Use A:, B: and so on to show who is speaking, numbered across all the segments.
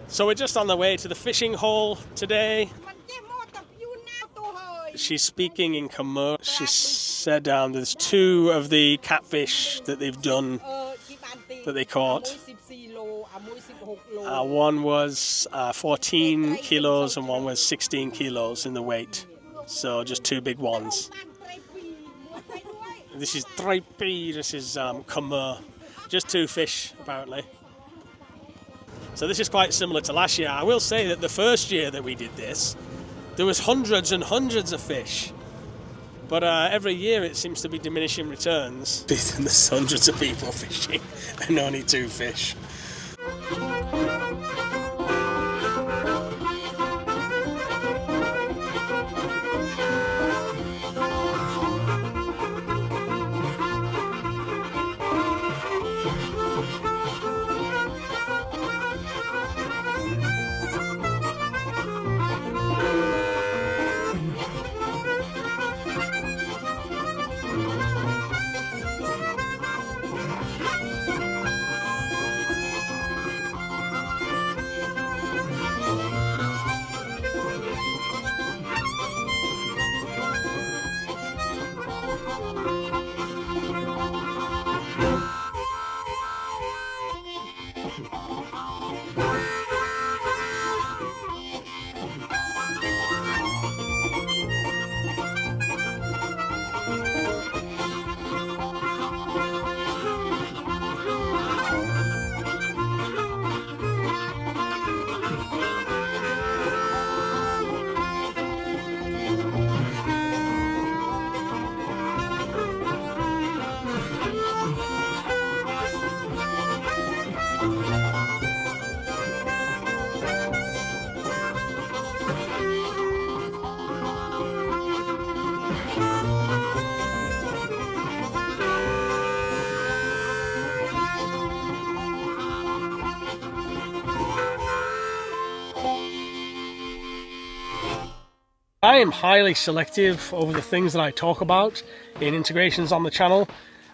A: So we're just on the way to the fishing hole today. She's speaking in Khmer. She said there's 2 of the catfish that they've done that they caught. One was 14 kilos and one was 16 kilos in the weight. So just 2 big ones. This is Traipi, this is Khmer. Just 2 fish apparently. So this is quite similar to last year. I will say that the first year that we did this, there was hundreds and hundreds of fish. But every year it seems to be diminishing returns. There's hundreds of people fishing and only 2 fish. I am highly selective over the things that I talk about in integrations on the channel,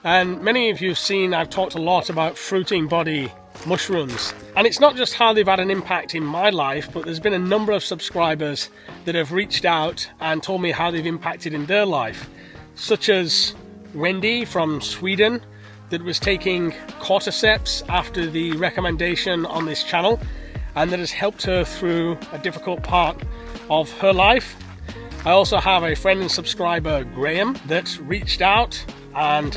A: and many of you have seen I've talked a lot about fruiting body mushrooms, and it's not just how they've had an impact in my life, but there's been a number of subscribers that have reached out and told me how they've impacted in their life, such as Wendy from Sweden that was taking cordyceps after the recommendation on this channel, and that has helped her through a difficult part of her life. I also have a friend and subscriber, Graham, that reached out and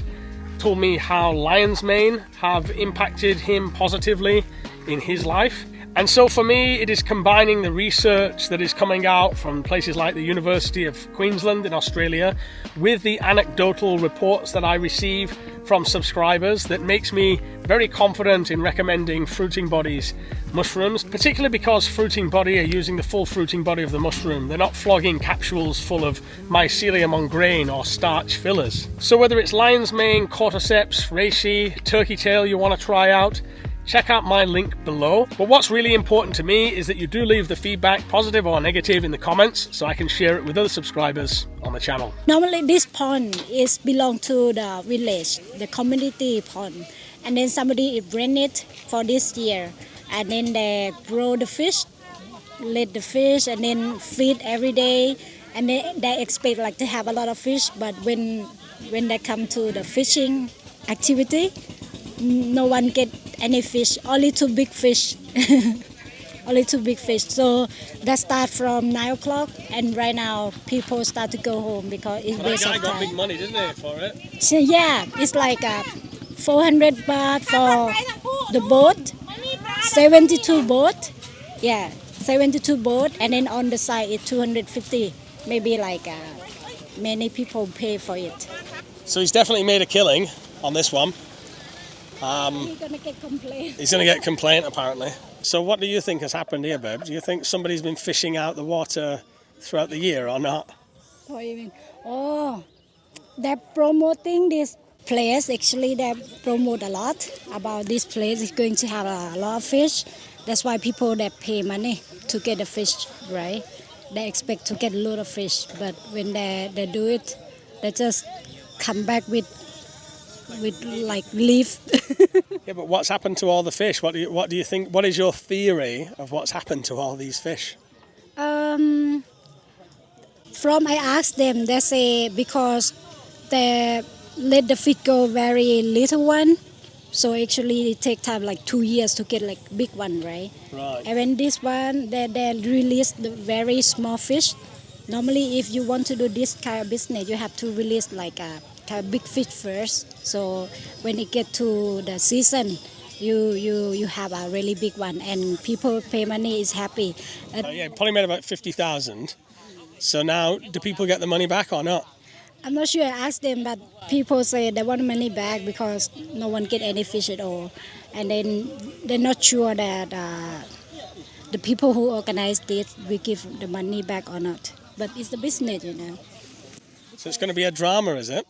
A: told me how lion's mane have impacted him positively in his life. And so for me, it is combining the research that is coming out from places like the University of Queensland in Australia with the anecdotal reports that I receive from subscribers that makes me very confident in recommending Fruiting Body's mushrooms, particularly because Fruiting Body are using the full fruiting body of the mushroom. They're not flogging capsules full of mycelium on grain or starch fillers. So whether it's lion's mane, cordyceps, reishi, turkey tail you want to try out, check out my link below. But what's really important to me is that you do leave the feedback, positive or negative, in the comments so I can share it with other subscribers on the channel.
B: Normally this pond is belong to the village, the community pond. And then somebody rent it for this year. And then they grow the fish, let the fish, and then feed every day. And they expect like to have a lot of fish, but when they come to the fishing activity, no one get any fish, only 2 big fish. Only 2 big fish. So that start from 9 o'clock, and right now people start to go home because it's waste of time.
A: That guy got big money, didn't he, for it?
B: So yeah, it's like 400 baht for the boat, 72 boat. Yeah, 72 boat, and then on the side it's 250. Maybe like many people pay for it.
A: So he's definitely made a killing on this one.
B: He's gonna get complaint.
A: He's going to get complaint apparently. So what do you think has happened here, babe? Do you think somebody's been fishing out the water throughout the year or not?
B: What do you mean? Oh, they're promoting this place. Actually, they promote a lot about this place. It's going to have a lot of fish. That's why people that pay money to get the fish, right? They expect to get a lot of fish, but when they do it, they just come back with with like leaf.
A: Yeah, but what's happened to all the fish? What do you think? What is your theory of what's happened to all these fish?
B: From I asked them, they say because they let the fish go very little one, so actually it take time like 2 years to get like big one, right?
A: Right.
B: And when this one they release the very small fish. Normally, if you want to do this kind of business, you have to release like a kind of big fish first. So when it get to the season, you have a really big one, and people pay money is happy.
A: Yeah, probably made about 50,000. So now, do people get the money back or not?
B: I'm not sure. I asked them, but people say they want money back because no one get any fish at all, and then they're not sure that the people who organize this will give the money back or not. But it's the business, you know.
A: So it's going to be a drama, is it?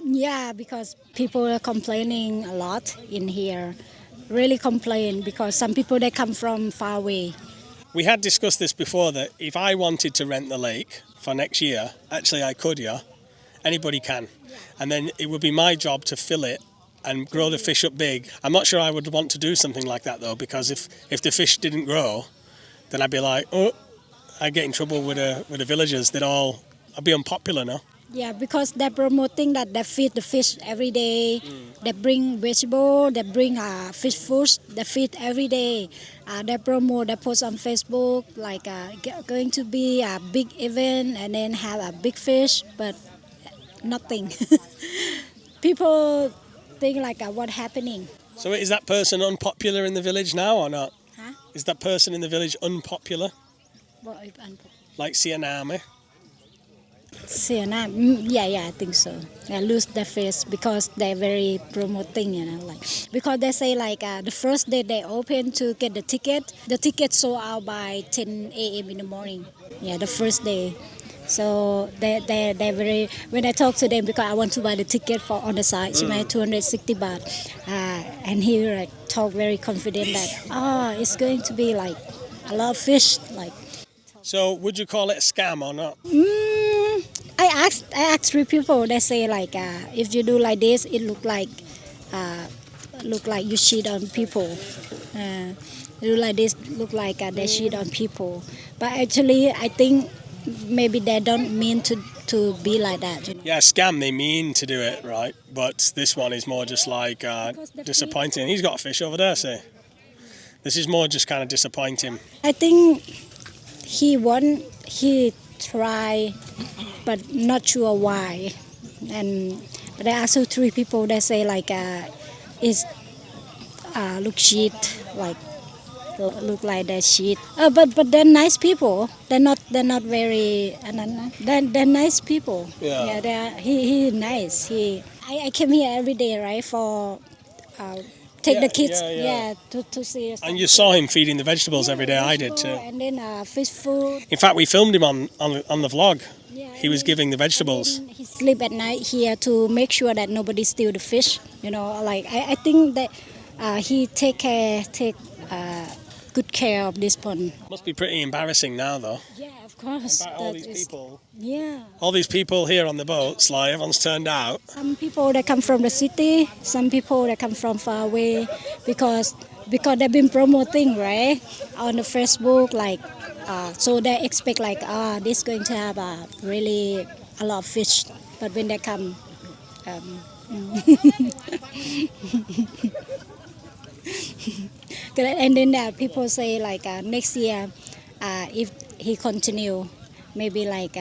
B: Yeah, because people are complaining a lot in here. Really complain because some people they come from far away.
A: We had discussed this before, that if I wanted to rent the lake for next year, actually I could, yeah? Anybody can. And then it would be my job to fill it and grow the fish up big. I'm not sure I would want to do something like that though, because if the fish didn't grow, then I'd be like, oh, I'd get in trouble with the villagers. I'd be unpopular now.
B: Yeah, because they're promoting that they feed the fish every day. They bring vegetable, they bring fish food, they feed every day. They promote, they post on Facebook like going to be a big event and then have a big fish, but nothing. People think like what happening.
A: So is that person unpopular in the village now or not?
B: Huh?
A: Is that person in the village unpopular?
B: What if unpopular?
A: Like Sianame?
B: Sienna, yeah, I think so. They lose their face because they're very promoting, you know, like because they say like the first day they open to get the ticket sold out by 10 a.m. in the morning. Yeah, the first day. So they're very, when I talk to them, because I want to buy the ticket for on the side, it's my 260 baht, and he like talk very confident that it's going to be like a lot of fish, like.
A: So would you call it a scam or not?
B: I asked 3 people. They say like if you do like this, it look like you cheat on people. Do like this, look like they cheat on people. But actually, I think maybe they don't mean to be like that. You know?
A: Yeah, scam, they mean to do it, right? But this one is more just like disappointing. He's got a fish over there, see? This is more just kind of disappointing.
B: I think he try, but not sure why. But I asked 3 people. They say like it's look cheat, like look like they cheat. But they're nice people. They're not very. They're nice people. Yeah. He nice. I came here every day, right, for. Take the kids, to see.
A: And you saw him feeding the vegetables every day. I did too.
B: And then fish food.
A: In fact, we filmed him on the vlog.
B: Yeah,
A: he was giving the vegetables.
B: He sleep at night here to make sure that nobody steal the fish. You know, like I think that he take good care of this pond.
A: Must be pretty embarrassing now, though.
B: Yeah, of course.
A: All these people.
B: Yeah.
A: All these people here on the boats, like everyone's turned out.
B: Some people that come from the city, some people that come from far away, because they've been promoting, right, on the Facebook, like so they expect like this is going to have really a lot of fish, but when they come. And then people say like next year, if he continue, maybe like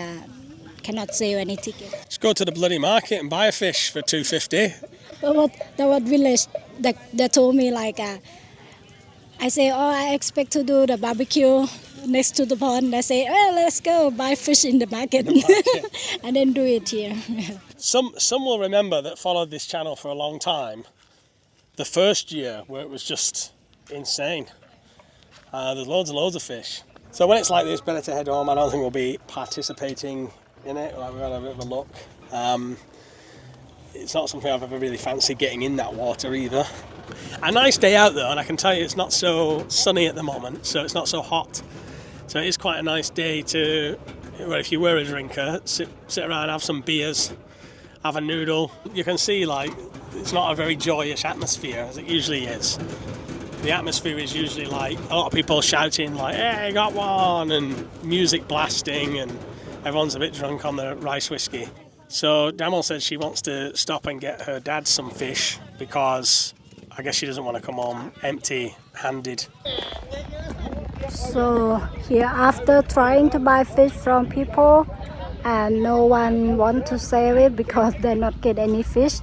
B: cannot sell any ticket.
A: Just go to the bloody market and buy a fish for $2.50.
B: But what village they told me like I say I expect to do the barbecue next to the pond. They say let's go buy fish in the market, and then do it here.
A: Some will remember that followed this channel for a long time. The first year where it was just insane. There's loads and loads of fish. So when it's like this, better to head home. I don't think we'll be participating in it. Like, we've had a bit of a look. It's not something I've ever really fancied getting in that water either. A nice day out though, and I can tell you it's not so sunny at the moment, so it's not so hot. So it is quite a nice day to, well, if you were a drinker, sit around, have some beers, have a noodle. You can see like it's not a very joyous atmosphere as it usually is. The atmosphere is usually like a lot of people shouting like, "Hey, got one," and music blasting, and everyone's a bit drunk on the rice whiskey. So Damal said she wants to stop and get her dad some fish because I guess she doesn't want to come home empty-handed.
B: So here after trying to buy fish from people and no one want to sell it because they not get any fish.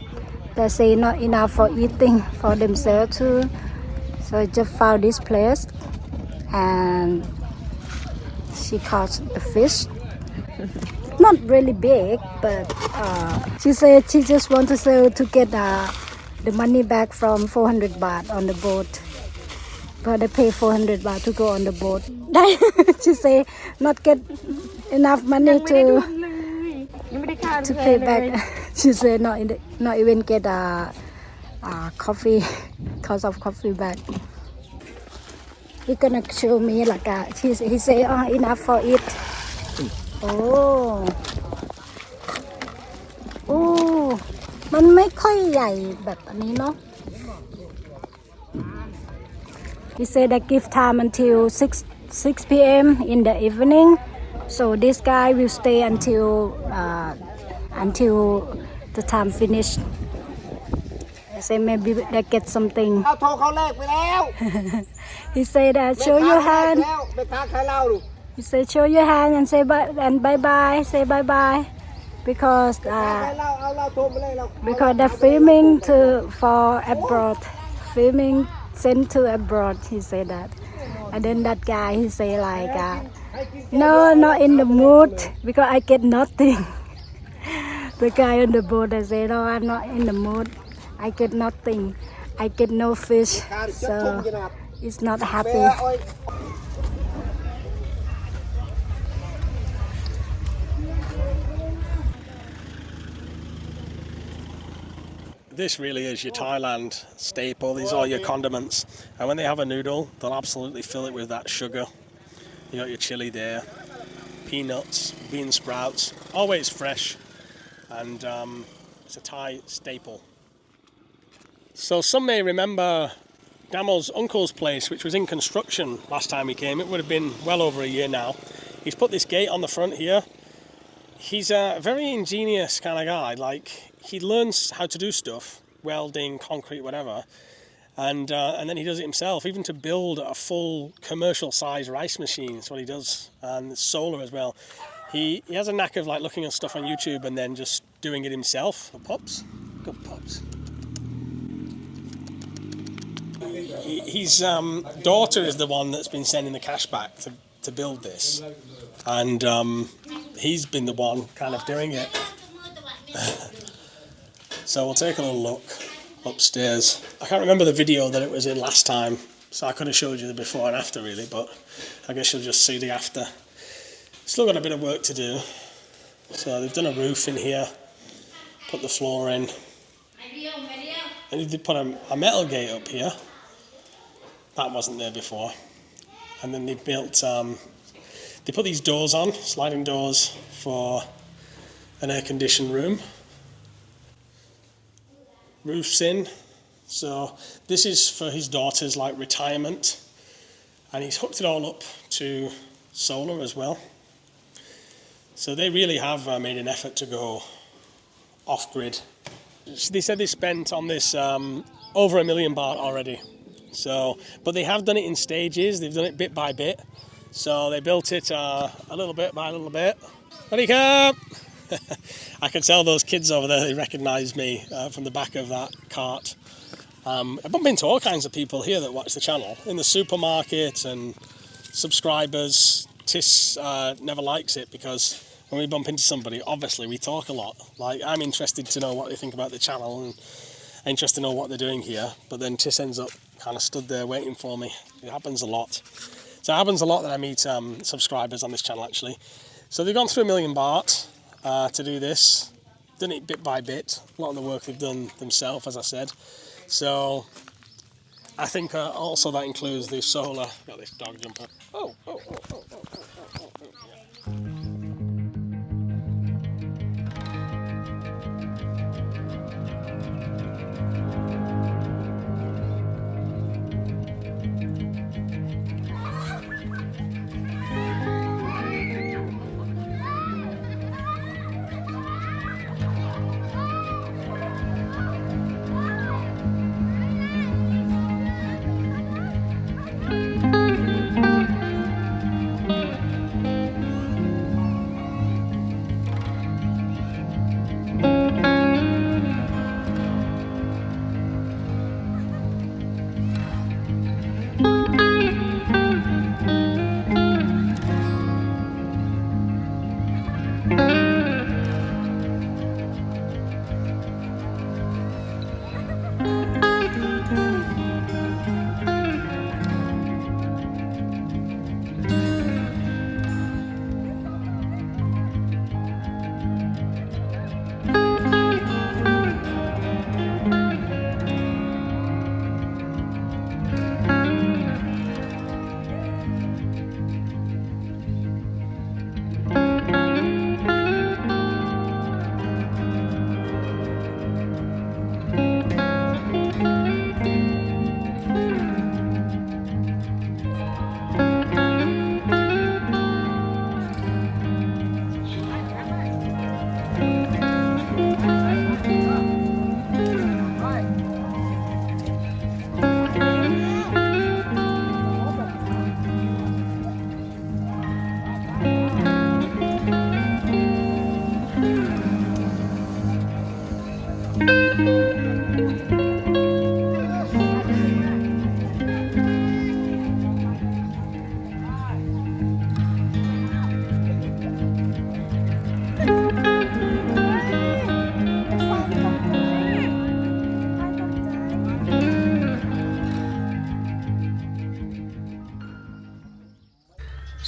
B: They say not enough for eating for themselves too. So I just found this place and she caught the fish. Not really big, but she said she just want to sell to get the money back from 400 baht on the boat. But they pay 400 baht to go on the boat. She say not get enough money to pay back. She said not even get a coffee, cost of coffee back. He gonna show me like he say enough for it. Oh, oh, มันไม่ค่อยใหญ่แบบอันนี้เนาะ He said that give time until 6 p.m. in the evening. So this guy will stay until the time finish. I say maybe they get something. He said that show your hand. He said show your hand and say bye and bye bye. Say bye bye because they're filming for abroad. Filming sent to abroad. He said that. And then that guy he say like no, not in the mood because I get nothing. The guy on the boat I say no, I'm not in the mood. I get nothing. I get no fish, so it's not happy.
A: This really is your Thailand staple. These are all your condiments. And when they have a noodle, they'll absolutely fill it with that sugar. You got your chili there, peanuts, bean sprouts, always fresh. And it's a Thai staple. So some may remember Damal's uncle's place, which was in construction last time he came. It would have been well over a year now. He's put this gate on the front here. He's a very ingenious kind of guy. Like, he learns how to do stuff, welding, concrete, whatever, and then he does it himself, even to build a full commercial-sized rice machine. That's what he does, and it's solar as well. He has a knack of like looking at stuff on YouTube and then just doing it himself. Good pups, good pups. His daughter is the one that's been sending the cash back to build this, and he's been the one kind of doing it. So we'll take a little look upstairs. I can't remember the video that it was in last time, so I could have showed you the before and after really, but I guess you'll just see the after. Still got a bit of work to do. So they've done a roof in here, put the floor in, and they put a metal gate up here. That wasn't there before. And then they built, they put these doors on, sliding doors for an air-conditioned room. Roof's in. So this is for his daughter's like retirement. And he's hooked it all up to solar as well. So they really have made an effort to go off-grid. They said they spent on this over $1 million baht already. So, but they have done it in stages. They've done it bit by bit. So they built it a little bit by a little bit. Ready, come! I can tell those kids over there, they recognise me from the back of that cart. I bump into all kinds of people here that watch the channel, in the supermarket and subscribers. Tis never likes it because when we bump into somebody, obviously we talk a lot. Like, I'm interested to know what they think about the channel and interested to know what they're doing here, but then Tis ends up kind of stood there waiting for me. It happens a lot. So it happens a lot that I meet subscribers on this channel actually. So they've gone through $1 million baht to do this. Done it bit by bit. A lot of the work they've done themselves, as I said. So I think also that includes the solar. Got this dog jumper. Oh. Yeah.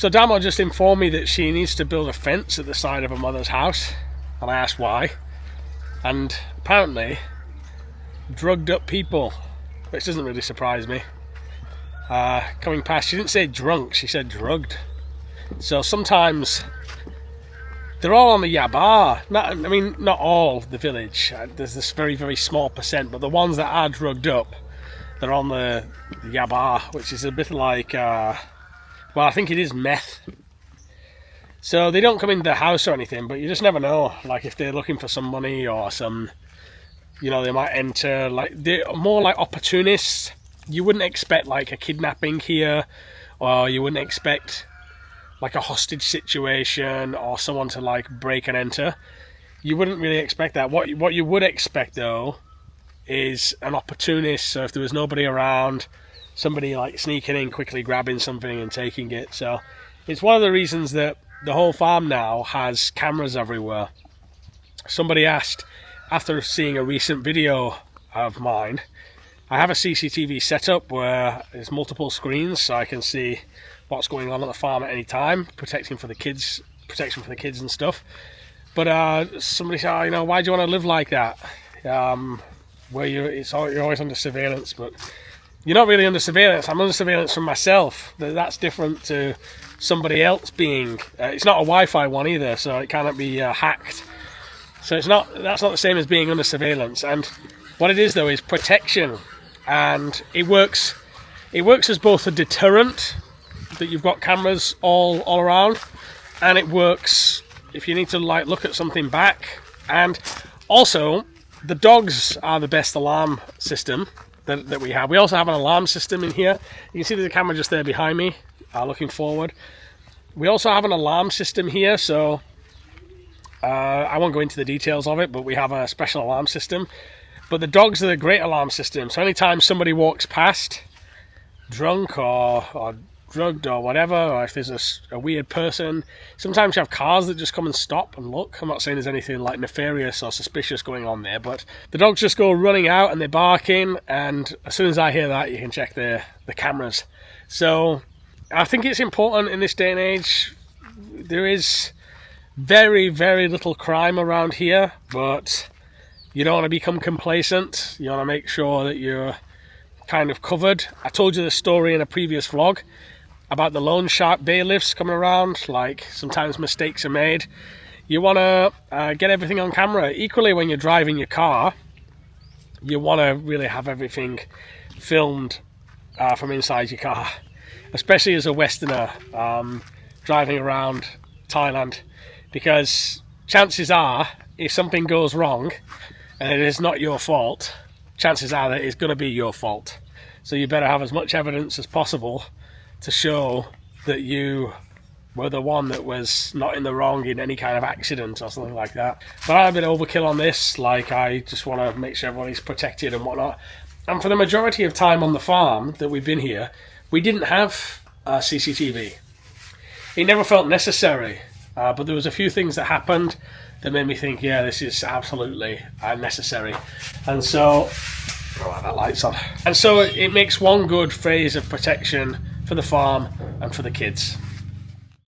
A: So Damo just informed me that she needs to build a fence at the side of her mother's house, and I asked why, and apparently drugged up people, which doesn't really surprise me. Coming past, she didn't say drunk, she said drugged. So sometimes they're all on the Yaba. Not all the village. There's this very, very small percent, but the ones that are drugged up, they're on the Yaba, which is a bit like, well, I think it is meth. So they don't come into the house or anything, but you just never know. Like if they're looking for some money or some, they might enter. Like they're more like opportunists. You wouldn't expect like a kidnapping here, or you wouldn't expect like a hostage situation or someone to like break and enter. You wouldn't really expect that. What you would expect though is an opportunist. So if there was nobody around, somebody like sneaking in, quickly grabbing something and taking it. So it's one of the reasons that the whole farm now has cameras everywhere. Somebody asked, after seeing a recent video of mine, I have a CCTV setup where there's multiple screens so I can see what's going on at the farm at any time, protection for the kids and stuff. But somebody said, why do you want to live like that? Where you're always under surveillance, but you're not really under surveillance. I'm under surveillance from myself. That's different to somebody else being. It's not a Wi-Fi one either, so it cannot be hacked. So that's not the same as being under surveillance. And what it is though is protection, and it works as both a deterrent, that you've got cameras all around, and it works if you need to like look at something back. And also the dogs are the best alarm system that we have. We also have an alarm system in here. You can see there's a camera just there behind me, looking forward. We also have an alarm system here, so I won't go into the details of it, but we have a special alarm system. But the dogs are a great alarm system, so anytime somebody walks past drunk or drugged or whatever, or if there's a weird person, sometimes you have cars that just come and stop and look. I'm not saying there's anything like nefarious or suspicious going on there, but the dogs just go running out and they're barking, and as soon as I hear that, you can check the cameras. So I think it's important in this day and age. There is very, very little crime around here, but you don't want to become complacent. You want to make sure that you're kind of covered. I told you the story in a previous vlog about the loan shark bailiffs coming around. Like sometimes mistakes are made. You want to get everything on camera. Equally, when you're driving your car, you want to really have everything filmed from inside your car, especially as a Westerner driving around Thailand, because chances are if something goes wrong and it is not your fault, chances are that it's going to be your fault. So you better have as much evidence as possible to show that you were the one that was not in the wrong in any kind of accident or something like that. But I'm a bit overkill on this. Like, I just want to make sure everybody's protected and whatnot. And for the majority of time on the farm that we've been here, we didn't have CCTV. It never felt necessary, but there was a few things that happened that made me think, yeah, this is absolutely necessary. And so, that light's on. And so it makes one good phase of protection for the farm and for the kids.